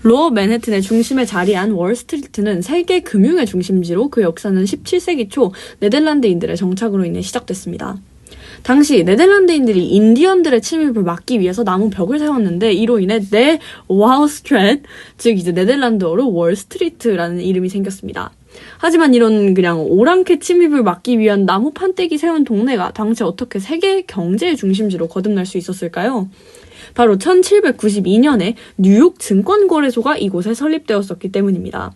로어 맨해튼의 중심에 자리한 월스트리트는 세계 금융의 중심지로 그 역사는 17세기 초 네덜란드인들의 정착으로 인해 시작됐습니다. 당시 네덜란드인들이 인디언들의 침입을 막기 위해서 나무 벽을 세웠는데 이로 인해 와우스트레트, 즉 이제 네덜란드어로 월스트리트라는 이름이 생겼습니다. 하지만 이런 그냥 오랑캐 침입을 막기 위한 나무 판때기 세운 동네가 당시 어떻게 세계 경제의 중심지로 거듭날 수 있었을까요? 바로 1792년에 뉴욕 증권거래소가 이곳에 설립되었었기 때문입니다.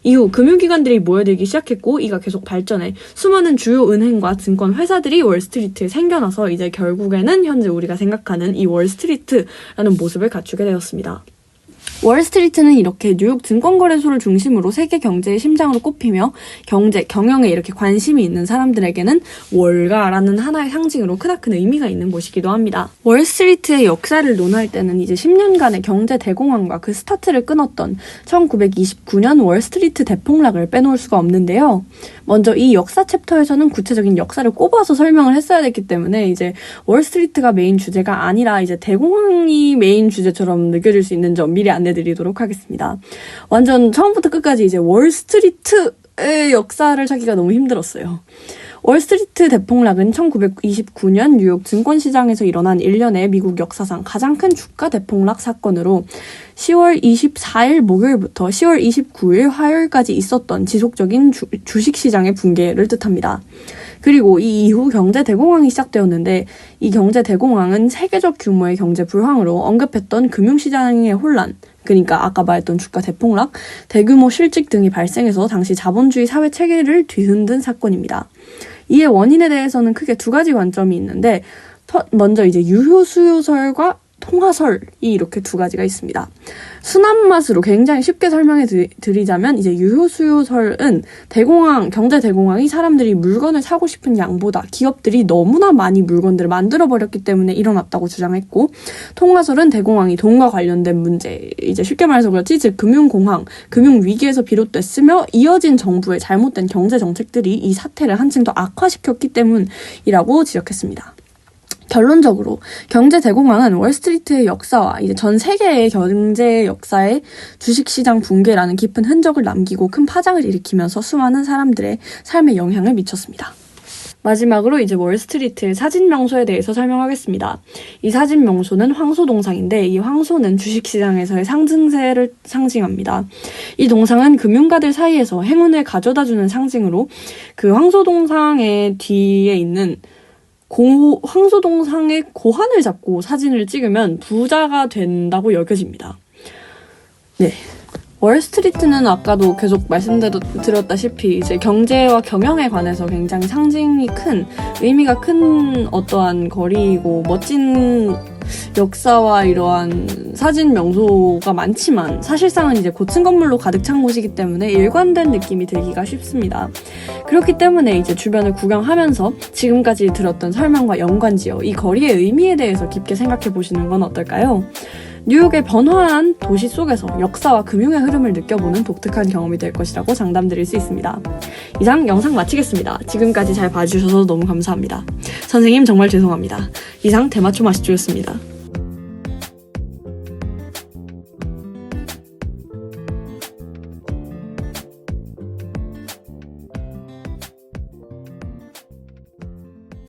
이후 금융기관들이 모여들기 시작했고 이가 계속 발전해 수많은 주요 은행과 증권 회사들이 월스트리트에 생겨나서 이제 결국에는 현재 우리가 생각하는 이 월스트리트라는 모습을 갖추게 되었습니다. 월스트리트는 이렇게 뉴욕 증권거래소를 중심으로 세계 경제의 심장으로 꼽히며 경제, 경영에 이렇게 관심이 있는 사람들에게는 월가라는 하나의 상징으로 크나큰 의미가 있는 곳이기도 합니다. 월스트리트의 역사를 논할 때는 이제 10년간의 경제 대공황과 그 스타트를 끊었던 1929년 월스트리트 대폭락을 빼놓을 수가 없는데요. 먼저 이 역사 챕터에서는 구체적인 역사를 꼽아서 설명을 했어야 됐기 때문에 이제 월스트리트가 메인 주제가 아니라 이제 대공황이 메인 주제처럼 느껴질 수 있는 점 미리 안내드리도록 하겠습니다. 완전 처음부터 끝까지 이제 월스트리트의 역사를 찾기가 너무 힘들었어요. 월스트리트 대폭락은 1929년 뉴욕 증권시장에서 일어난 일련의 미국 역사상 가장 큰 주가 대폭락 사건으로 10월 24일 목요일부터 10월 29일 화요일까지 있었던 지속적인 주식시장의 붕괴를 뜻합니다. 그리고 이 이후 경제 대공황이 시작되었는데 이 경제 대공황은 세계적 규모의 경제 불황으로 언급했던 금융시장의 혼란, 그러니까 아까 말했던 주가 대폭락, 대규모 실직 등이 발생해서 당시 자본주의 사회 체계를 뒤흔든 사건입니다. 이의 원인에 대해서는 크게 두 가지 관점이 있는데 먼저 이제 유효수요설과 통화설이 이렇게 두 가지가 있습니다. 순한 맛으로 굉장히 쉽게 설명해 드리자면 이제 유효수요설은 경제 대공황이 사람들이 물건을 사고 싶은 양보다 기업들이 너무나 많이 물건들을 만들어버렸기 때문에 일어났다고 주장했고, 통화설은 대공황이 돈과 관련된 문제, 이제 쉽게 말해서 그렇지, 즉 금융공황, 금융위기에서 비롯됐으며 이어진 정부의 잘못된 경제 정책들이 이 사태를 한층 더 악화시켰기 때문이라고 지적했습니다. 결론적으로 경제 대공황은 월스트리트의 역사와 이제 전 세계의 경제 역사에 주식시장 붕괴라는 깊은 흔적을 남기고 큰 파장을 일으키면서 수많은 사람들의 삶에 영향을 미쳤습니다. 마지막으로 이제 월스트리트의 사진 명소에 대해서 설명하겠습니다. 이 사진 명소는 황소동상인데 이 황소는 주식시장에서의 상승세를 상징합니다. 이 동상은 금융가들 사이에서 행운을 가져다주는 상징으로 그 황소동상의 뒤에 있는 황소동상의 고환을 잡고 사진을 찍으면 부자가 된다고 여겨집니다. 네. 월스트리트는 아까도 계속 말씀드렸다시피 이제 경제와 경영에 관해서 굉장히 상징이 큰, 의미가 큰 어떠한 거리이고 멋진 역사와 이러한 사진 명소가 많지만 사실상은 이제 고층 건물로 가득 찬 곳이기 때문에 일관된 느낌이 들기가 쉽습니다. 그렇기 때문에 이제 주변을 구경하면서 지금까지 들었던 설명과 연관지어 이 거리의 의미에 대해서 깊게 생각해 보시는 건 어떨까요? 뉴욕의 번화한 도시 속에서 역사와 금융의 흐름을 느껴보는 독특한 경험이 될 것이라고 장담드릴 수 있습니다. 이상 영상 마치겠습니다. 지금까지 잘 봐주셔서 너무 감사합니다. 선생님 정말 죄송합니다. 이상 대마초 마시조였습니다.